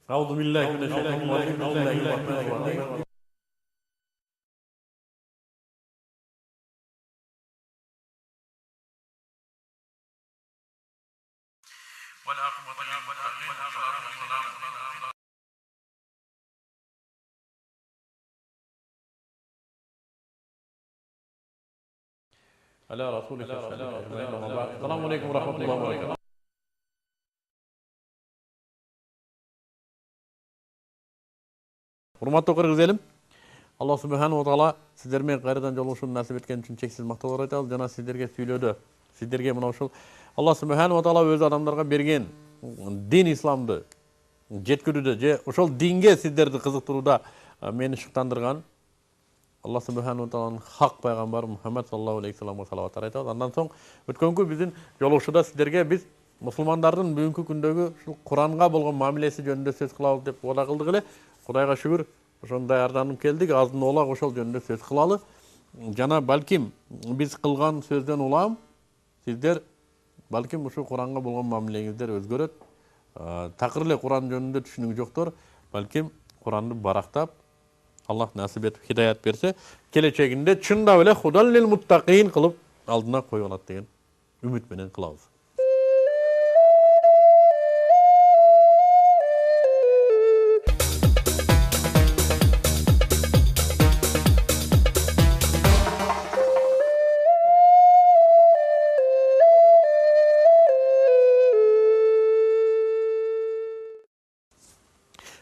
أعوذ بالله من الشيطان الرجيم. بسم الله الرحمن الرحيم. والعاقبة للمتقين والصلاة والسلام على رسولك أجمعين. وما بعد. السلام عليكم ورحمة الله وبركاته. Урматтуу кыргыз элим, Аллах субханаху ва таала сиздермен кайрадан жолугушууну насип эткени үчүн чексиз мактоолор айтабыз. Жана сиздерге сүйлөдө, сиздерге мына ушул Аллах субханаху ва таала өз адамдарга берген дин исламды жеткирүүдө же ошол динге сиздерди кызыктырууда мени шыктандырган Аллах субханаху ва тааланын хак пайгамбары Мухаммад саллаллаху алейхи вассаламга салаваттар айтабыз. Андан соң өткөнкү биздин жолугушууда сиздерге биз мусулмандардын бүгүнкү күндөгү ушул Куранга болгон мамилеси жөнүндө сөз кылабыз деп уада кылдык эле. Кудайга шүгүр, ошондой даярданып келдик. Азын улак ошол жөнүндө сөз кылалы. Жана балким биз кылган сөздөн улам сиздер балким ушул Куранга болгон мамилеңиздер өзгөрөт. Такыр эле Куран жөнүндө түшүнүгү жоктор балким Куранды барактап Аллах насип этип хидаят берсе, келечегинде чындап эле худан лил муттакин кылып алдына коюп алат деген үмүт менен кылабыз.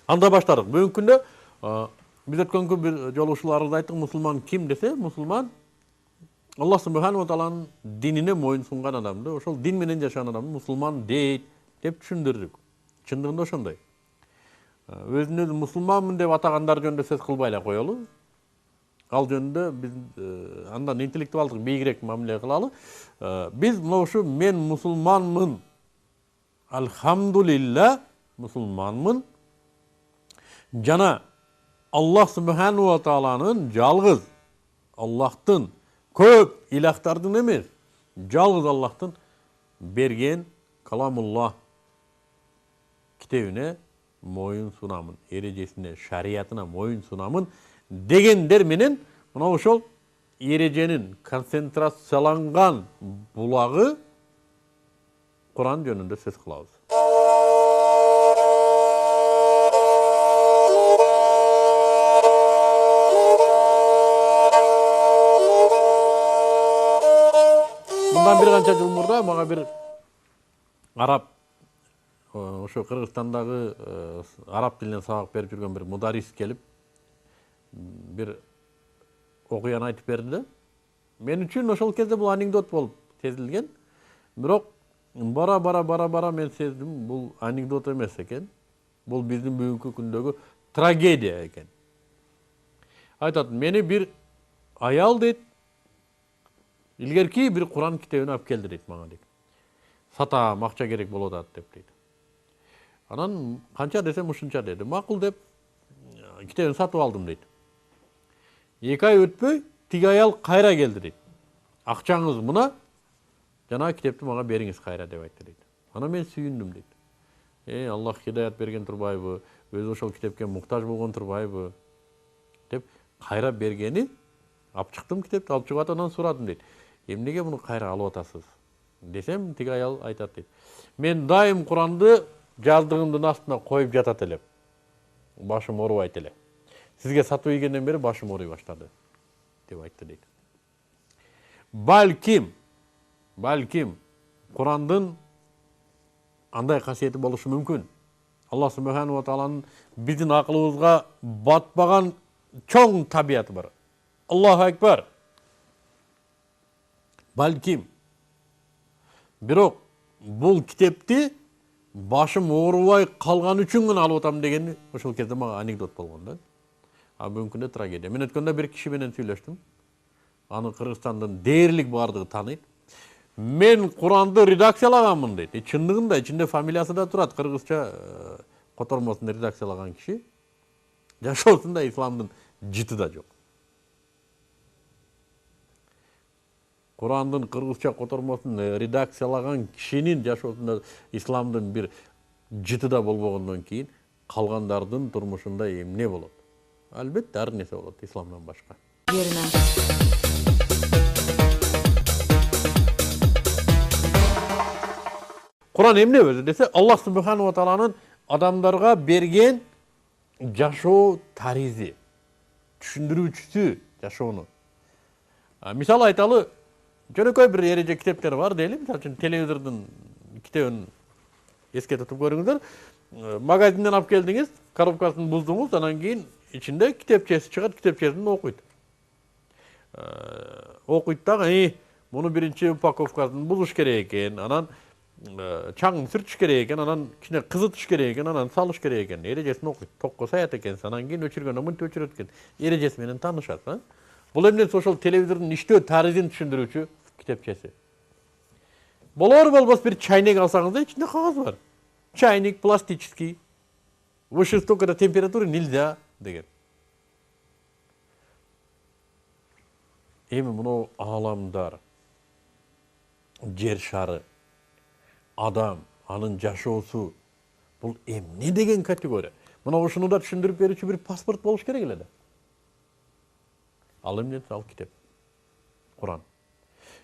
Анда баштадык. Бүгүнкү күндө биз өткөнкү бир жолугушууларыбызда айттык, мусулман ким десе, мусулман Аллах субханаху ва тааланын динине моюн сунган адамды, ошол дин менен жашаган адамды мусулман дейт деп түшүндүрдүк. Чындыгында ошондой. Өзүн өзү мусулманмын деп атагандар жөнүндө сөз кылбай эле коелу. Ал жөнүндө биз андан интеллектуалдык бийигирээк мамиле кылалы. Биз мына ушу мен мусулманмын, алхамдулилла мусулманмын. Жана Аллах субханаху ва тааланын жалгыз Аллахтын көп илахтардын эмес, жалгыз Аллахтын берген каламуллах китебине моюн сунамын, эрежесине, шариятына моюн сунамын дегендер менен мына ошол эреженин концентрацияланган булагы Куран жөнүндө сөз кылабыз. Bundan bir kança жыл мурда мага бир араб, ошо Кыргызстандагы араб тилинен сабак берип жүргөн бир мударис келип, бир окуяны айтып берди да. Мен үчүн ошол кезде бул анекдот болуп сезилген. Бирок бара мен сездим, бул анекдот эмес экен. Бул биздин бүгүнкү күндөгү трагедия экен. Айтат, мени бир аял дейт, илгерки бир Куран китебин алып келди дейт мага дейт. Сатам, акча керек болуп атат деп дейт. Анан канча десем ушунча деди. Макул деп китебин сатып алдым дейт. 2 ай өтпөй тиги аял кайра келди дейт. Акчаңыз мына, жана китепти мага бериңиз кайра деп айтты дейт. Анан мен сүйүндүм дейт. Аллах хидаят берген турбайбы, өзү ошол китепке муктаж болгон турбайбы деп кайра бергени, алып чыктым китепти, алып чыгып анан сурадым дейт. Эмнеге муну кайра алып атасыз? Десем, тиги аял айтат дейт. Мен дайым Куранды жаздыгымдын астына коюп жатат элем. Башым оорубайт эле. Сизге сатып ийгенден бери башым ооруй баштады деп айтты дейт. Балким Курандын андай касиети болушу мүмкүн. Аллах субханаху ва тааланын биздин акылыбызга батпаган чоң табияты бар. Аллаху акбар. Балким. Бирок бул китепти башым оорубай калган үчүн гана алып атам дегени ошол кезде мага анекдот болгон да. Бүгүнкү күндө трагедия. Мен өткөндө бир киши менен сүйлөштүм. Аны Кыргызстандын дээрлик бардыгы тааныйт. Мен Куранды редакциялаганмын дейт. Чындыгында ичинде фамилиясы да турат. Кыргызча котормосун редакциялаган киши. Жашоосунда исламдын жыты да жок. Курандын кыргызча котормосун редакциялаган кишинин жашоосунда исламдын бир жыты да болбогондон кийин калгандардын турмушунда эмне болот? Албетте ар нерсе болот исламдан башка. Kur'an emne özü dese Allah Subhanahu wa Ta'ala'nın adamlarga bergen жашоо таризи, түшүндүрүүчүсү жашоону. Мисал айталы, жөнөкөй бир эреже китептер бар дейли. Мисалы үчүн телевизордун китебин эске тутуп көрүңүздөр. Магазинден алып келдиңиз, коробкасын буздуңуз, анан кийин ичинде китепчеси чыгат, китепчесин окуйт. Окуйт дагы, муну биринчи упаковкасын бузуш керек экен, анан чаңын сүртүш керек экен, анан кичине кызытыш керек экен, анан салыш керек экен. Эрежесин окуйт. Токко саят экен, анан кийин өчүргөндөн мынтип өчүрөт экен. Эрежеси менен таанышат. Бул эмне ошол телевизордун иштөө таризин түшүндүрүүчү китепчеси. Болор болбос бир чайник алсаңыз да ичинде кагаз бар. Чайник пластический. Выше столько-то температуры нельзя деген. Эми муну ааламдар, жер шары, адам, анын жашоосу, бул эмне деген категория? Мына ушуну да түшүндүрүп берүүчү бир паспорт болуш керек эле да. Ал эмне? Ал китеп. Куран.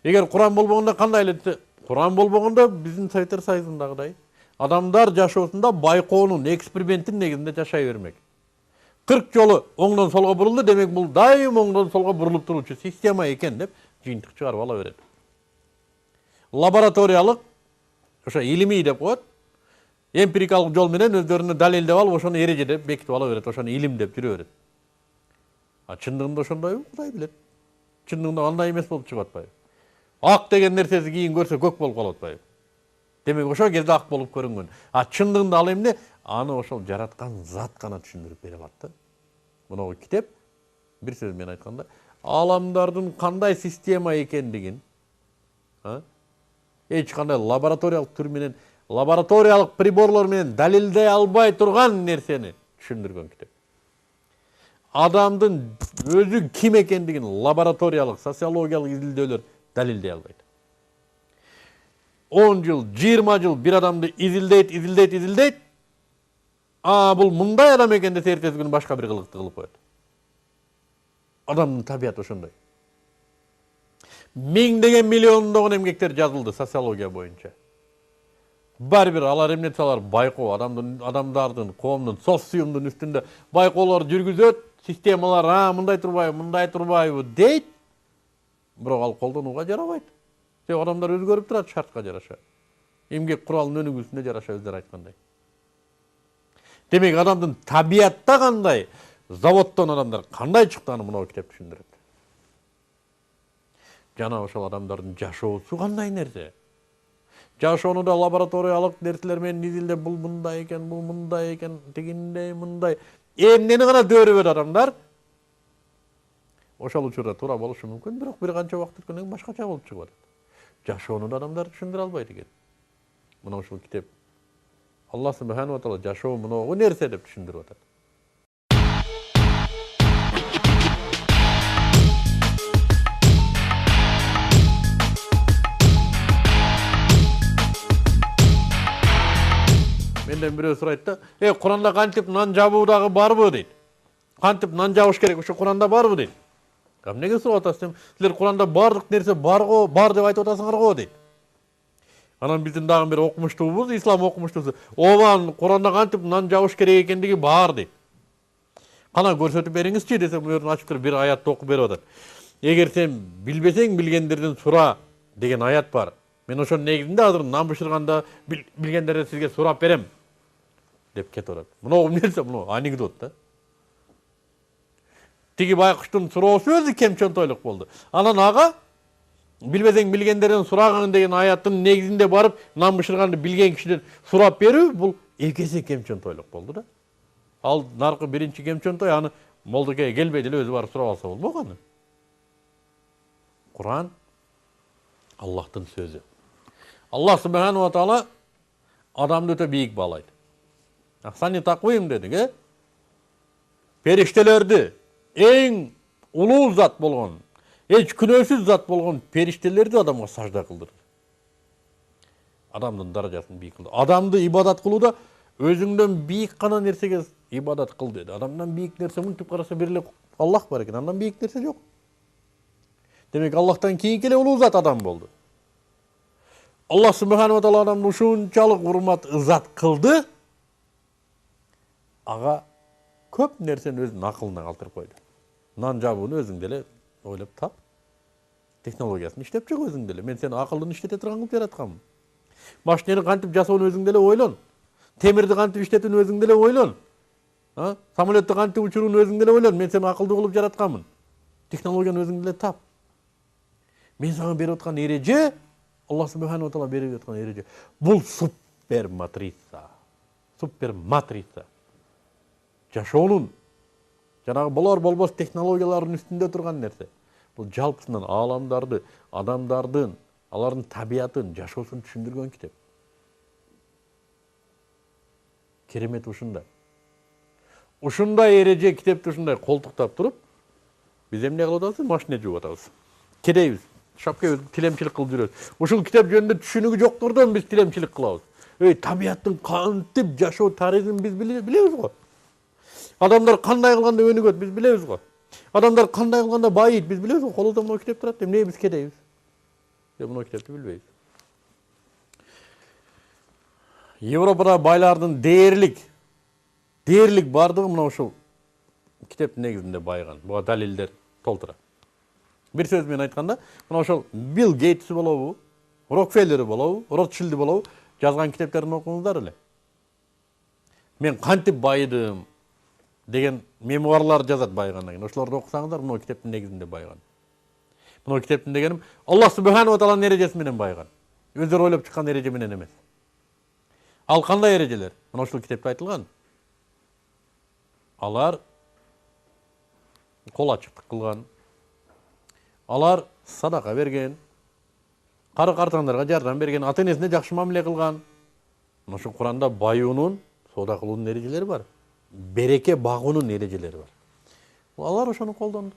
Эгер Куран болбогондо кандай эле? Куран болбогондо биздин Советтер Союзундагыдай адамдар жашоосунда байкоонун, эксперименттин негизинде жашай бермек. 40 жолу оңдон солго бурулду, демек бул дайым оңдон солго бурулуп туруучу система экен деп жыйынтык чыгарып ала берет. Лабораториялык, ошо илимий деп коет. Эмпирикалык жол менен өздөрүнө далилдеп алып, ошону эрежеде бекитип ала берет, ошону илим деп жүрө берет. Чындыгында ошондойбу? Кудай билет. Чындыгында андай эмес болуп чыгып атпайбы? Ак деген нерсеси кийин көрсө көк болуп калып атпайбы? Демек ошол кезде ак болуп көрүнгөн. Чындыгында ал эмне? Аны ошол жараткан зат гана түшүндүрүп бере алат да. Мына китеп бир сөз менен айтканда, ааламдардын кандай система экендигин, эч кандай лабораториялык түр менен, лабораториялык приборлор менен далилдей албай турган нерсени түшүндүргөн китеп. Адамдын өзү ким экендигин лабораториялык, социологиялык изилдөөлөр далилдей албайт. 10 жыл, 20 жыл бир адамды изилдейт. Бул мындай адам экен десе эртеси күнү башка бир кылыкты кылып коет. Адамдын табияты ошондой. Миңдеген миллиондогон эмгектер жазылды социология боюнча. Бир алар эмне салар байкоо, адамдардын, коомдун, социумдун үстүндө байкоолор жүргүзөт, системалар мындай турбайбы дейт. Бирок ал колдонууга жарабайт. Себеби адамдар өзгөрүп турат шартка жараша. Эмгек куралынын өнүгүүсүнө жараша өздөрү айткандай. Демек адамдын табиятта кандай, заводдон адамдар кандай чыктыгын мына китеп түшүндүрөт. Жана ошол адамдардын жашоосу кандай нерсе? Жашоону да лабораториялык нерселер менен изилдеп, бул мындай экен, тигиндей мындай. Эмнени гана дөөрөбөт адамдар? Ошол учурда туура болушу мүмкүн, бирок бир канча убакыт өткөндөн кийин башкача болуп чыгып атат. Жашоону да адамдар түшүндүрө албайт экен. Мына ушул китеп Алла Субхану ва Таала жашоо мынау нерсе деп түшүндүрүп атат. Менден бирөө сурайт да, Куранда кантип нан жабуу дагы барбы дейт. Кантип нан жабыш керек, ошо Куранда барбы дейт. Эмнеге сурап атасыз? Силер Куранда бардык нерсе бар деп айтып атасыңар го дейт. Анан биздин дагы бир окумуштуубуз, ислам окумуштуусу, обан Куранда кантип нан жабыш керек экендиги бар дейт. Кана көрсөтүп бериңизчи десем, муну ачып туруп бир аятты окуп берип атат. Эгер сен билбесең билгендерден сура деген аят бар. Мен ошонун негизинде азыр нан бышырганда билгендерден сизге сурап берем деп кетип атат. Муну эмнесе, муну анекдот да. Тиги байкуштун суроосу өзү кемчонтойлук болду. Анан ага билбесең билгендерден сураган деген аяттын негизинде барып нан бышырганды билген кишиден сурап берүү, бул эки эсе кемчонтойлук болду да. Ал наркы биринчи кемчонтой, аны молдокеге келбей деле өзү барып сурап алса болбок аны. Куран Аллахтын сөзү. Аллах Субхану ва Таала адамды өтө бийик баалайт. Ахсани таквим дедик, периштелерди эң улуу зат болгон, эч күнөөсүз зат болгон периштелерди адамга сажда кылдырды. Адамдын даражасын бийик кылды. Адамды ибадат кылууда Өзүңдөн бийик гана нерсеге ибадат кыл деди. Адамдан бийик нерсе мынтип караса бир эле Аллах бар экен. Андан бийик нерсе жок. Демек Аллахтан кийинки эле улуу зат адам болду. Аллах субханаху ва таала адамды ушунчалык урмат ызат кылды. Ага көп нерсени өзүнүн акылына калтырып койду. Нан жабууну өзүң деле ойлоп тап. Технологиясын иштеп чык өзүң деле. Мен сени акылын иштете турган кылып жаратканмын. Машинени кантип жасоону өзүң деле ойлон. Темирди кантип иштетүүнү өзүң деле ойлон. Самолетту кантип учурууну өзүң деле ойлон. Мен сени акылдуу кылып жаратканмын. Технологияны өзүң деле тап. Мен сага берип аткан эреже, Аллах субханаху ва таала берип аткан эреже. Бул супер матрица. Супер матрица. Жашоонун жанагы болор болбос технологиялардын үстүндө турган нерсе. Бул жалпысынан ааламдарды, адамдардын, алардын табиятын, жашоосун түшүндүргөн китеп. Керемет ушундай. Ушундай эреже китепти ушундай колтуктап туруп, биз эмне кылып атабыз? Машина жууп атабыз. Кедейбиз. Шапкебиз тилемчилик кылып жүрөбүз. Ушул китеп жөнүндө түшүнүгү жоктордон биз тилемчилик кылабыз. Табияттын кантип жашоо тарыхын биз билебиз го. Адамдар кандай кылганда өнүгөт биз билебиз го. Адамдар кандай кылганда байыйт биз билебиз го. Колубузда мына китеп турат. Эмне биз кедейбиз? Мына китепти билбейбиз. Европада байлардын дээрлик бардыгы мына ушул китептин негизинде байыган. Буга далилдер толтура. Бир сөз менен айтканда, мына ошол Билл Гейтс болобу, Рокфеллер болобу, Ротшильд болобу, жазган китептерин окуңуздар эле. Мен кантип байыдым деген мемуарлар жазат байыгандан кийин. Ошолорду окусаңыздар, мына китептин негизинде байыган. Мына китептин дегеним Аллах субханаху ва тааланын эрежеси менен байыган. Өздөрү ойлоп чыккан эреже менен эмес. Ал кандай эрежелер? Мына ушул китепте айтылган. Алар кол ачыктык кылган. Алар садака берген, кары-картаңдарга жардам берген, ата-энесине жакшы мамиле кылган. Мына ушул Куранда баюунун, соода кылуунун эрежелери бар. Береке багуунун эрежелери бар. Алар ошону колдонду.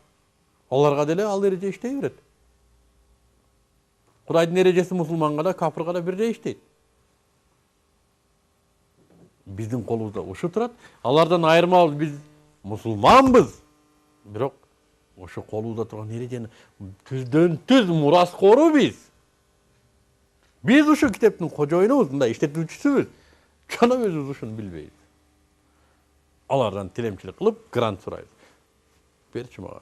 Аларга деле ал эреже иштей берет. Кудайдын эрежеси мусулманга да, кафирга да бирдей иштейт. Биздин колубузда ушу турат. Алардан айырмабыз, биз мусулманбыз. Бирок ошо колубузда турган эрежени түздөн түз мураскору биз. Биз ушу китептин кожоюнубуз, мындай иштетүүчүсүбүз. Жана өзүбүз ушуну билбейбиз. Алардан тилемчилик кылып, грант сурайбыз. Берчи мага,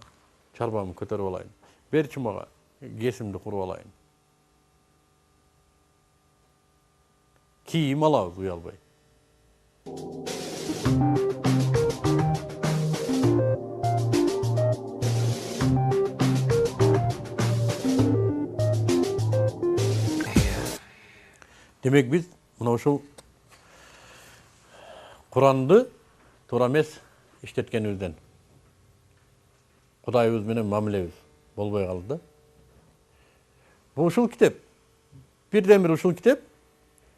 чарбамды көтөрүп алайын. Берчи мага, кесимди куруп алайын. Кийим алабыз уялбай. Демек биз мына ушул Куранды туура эмес иштеткенибизден Кудайыбыз менен мамилебиз болбой калды да. Бул ушул китеп. Бирден бир ушул китеп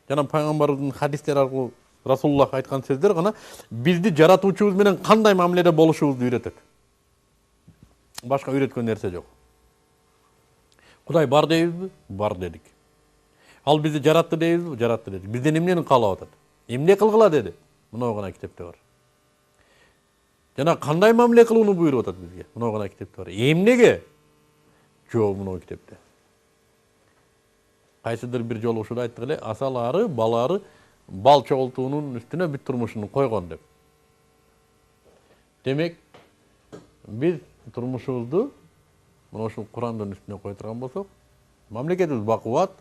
жана пайгамбарыбыздын хадистери аркылуу Расулуллах айткан сөздөр гана бизди жаратуучубуз менен кандай мамиледе болушубузду үйрөтөт. Башка үйрөткөн нерсе жок. Кудай бар дейбизби? Бар дедик. Ал бизди жаратты дейбизби? Жаратты дедик. Бизден эмнени каалап атат? Эмне кылгыла деди? Мына гана китепте бар. Жана кандай мамиле кылууну буйруп атат бизге? Мына гана китепте бар. Эмнеге? Жок, мына китепте. Кайсыдыр бир жолу ушуну айттык эле, асалары, балары бал чогултуунун үстүнө бүт турмушун койгон деп. Демек, биз турмушубузду мына ушул Курандын үстүнө кое турган болсок, мамлекетибиз бакубат,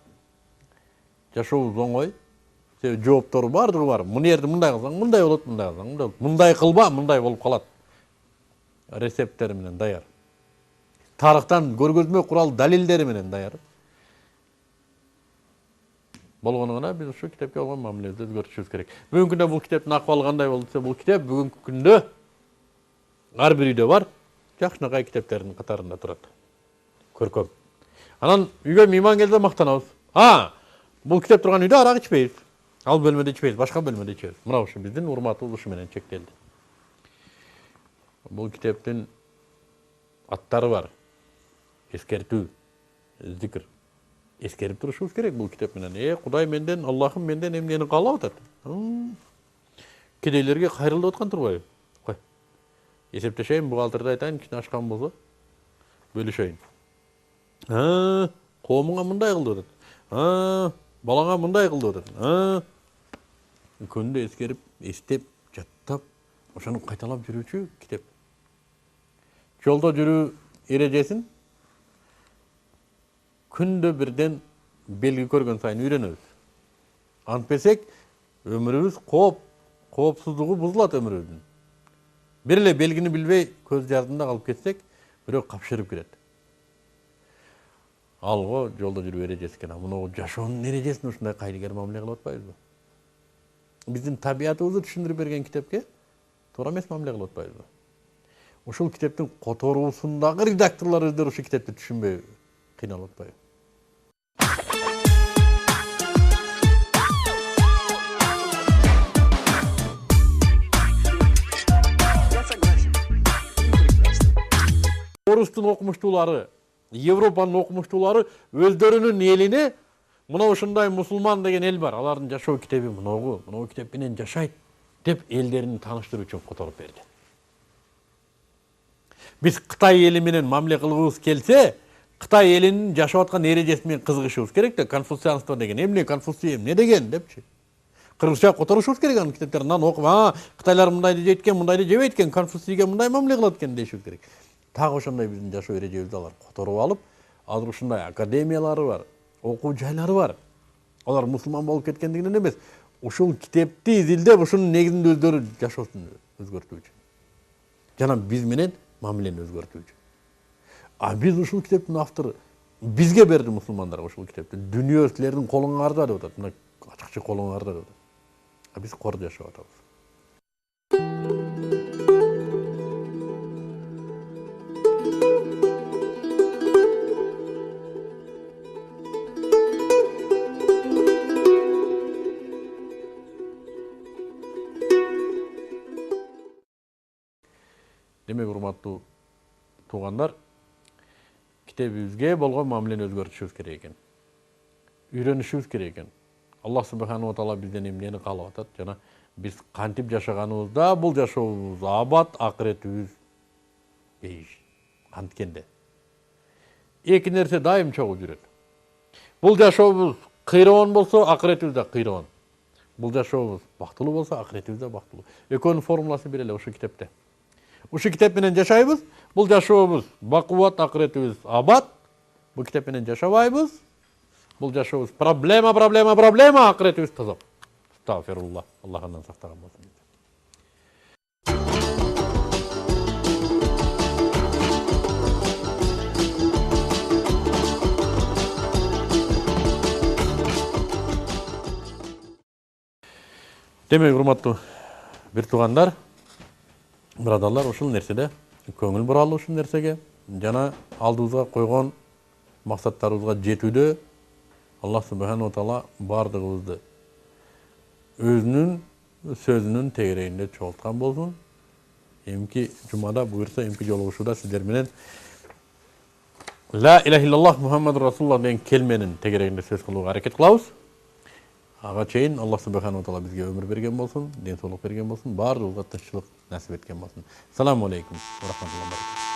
жашообуз оңой, жооптору бардыгы бар. Мына жерде мындай кылсаң, мындай болот, мындай кылсаң, мындай болот. Мындай кылба, мындай болуп калат. Рецепттери менен даяр. Тарыхтан көргөзмө курал далилдери менен даяр. Болгону гана биз ушу китепке болгон мамилебизди өзгөртүшүбүз керек. Бүгүнкү күндө бул китептин акыбалы кандай болду десе, бул китеп бүгүнкү күндө ар бир үйдө бар, жакшынакай китептердин катарында турат. Көркөм. Анан үйгө мейман келсе мактанабыз. Бул китеп турган үйдө арак ичпейбиз. Ал бөлмөдө ичпейбиз, башка бөлмөдө ичебиз. Мына ушу биздин урматыбыз ушу менен чектелди. Бул китептин аттары бар. Эскертүү, зикр. Эскерип турушубуз керек бул китеп менен. Кудай менден, Аллахым менден эмнени каалап атат? кедейлерге кайрылып аткан турбайбы? Кой. Эсептешейин, бухгалтерде айтайын, кичине ашкан болсо бөлүшөйүн. Коомуңа мындай кылды деп атат. Балаңа мындай кылды деп атат. Күндө эскерип, эстеп, жаттап, ошону кайталап жүрүүчү китеп. Жолдо жүрүү эрежесин күндө бирден белги көргөн сайын үйрөнөбүз. Антпесек, өмүрүбүз коопсуздугу бузулат өмүрүбүздүн. Бир эле белгини билбей көз жардымда калып кетсек, бирөө капшырып кирет. Алго жолдо жүрүү эрежеси экен. Муну жашоонун эрежесин ушундай кайдыгер мамиле кылып атпайбызбы? Биздин табиятыбызды түшүндүрүп берген китепке туура эмес мамиле кылып атпайбызбы? Ушул китептин которуусундагы редакторлор өздөрү ушул китепти түшүнбөй кыйналып атпайбы? Орустун окумуштуулары, Европанын окумуштуулары өздөрүнүн элине мына ушундай мусулман деген эл бар, алардын жашоо китеби мынау китеп менен жашайт деп элдерин тааныштыруу үчүн которуп берди. Биз Кытай эли менен мамиле кылгыбыз келсе, Кытай элинин жашап аткан эрежеси менен кызыгышыбыз керек да. Конфуцианство деген эмне, Конфуций эмне деген депчи. Кыргызча которушубуз керек анын китептерин окуп, Кытайлар мындайды жейт экен, мындайды жебейт экен, Конфуцийге мындай мамиле кылат экен дешибиз керек. Так ошондой биздин жашоо эрежебизди алар которуп алып, азыр ушундай академиялары бар, окуу жайлары бар. Алар мусулман болуп кеткендигинен эмес, ушул китепти изилдеп, ушунун негизинде өздөрү жашоосун өзгөртүүчү. Жана биз менен мамилени өзгөртүүчү. Биз ушул китептин автору бизге берди мусулмандарга ушул китепти. Дүнүйө силердин колуңарда деп атат. Мына ачыкчы колуңарда деп атат. Биз кор жашап атабыз. Демек, урматтуу туугандар, китебибизге болгон мамилени өзгөртүшүбүз керек экен. Үйрөнүшүбүз керек экен. Аллах субханаху ва таала бизден эмнени каалап атат жана биз кантип жашаганыбызда бул жашообуз абат, акыретибиз бейиш. Анткенде эки нерсе дайым чогуу жүрөт. Бул жашообуз кыйроон болсо, акыретибиз да кыйроон. Бул жашообуз бактылуу болсо, акыретибиз да бактылуу. Экөөнүн формуласы бир эле ушул китепте. Ушул китеп менен жашайбыз, бул жашообуз бакубат, акыретибиз абат. Бул китеп менен жашабайбыз, бул жашообуз проблема, акыретибиз таза. Астагфируллах. Аллах андан сактаган болсун. Демек, урматтуу бир туугандар, бирадарлар, ушул нерседе көңүл буралы ушул нерсеге жана алдыбызга койгон максаттарыбызга жетүүдө Аллах субханаху ва таала бардыгыбызды өзүнүн сөзүнүн тегерегинде чогулткан болсун. Эмки жумада буюрса, эмки жолугушууда сиздер менен ла иляха иллаллах Мухаммаду Расулуллах деген келменин тегерегинде сөз кылууга аракет кылабыз. Ага чейин Аллах субханаху ва таала бизге өмүр берген болсун, ден соолук берген болсун, баарыбызга тынччылык насип эткен болсун. Саламу алейкум ва рахматуллахи ва баракатух.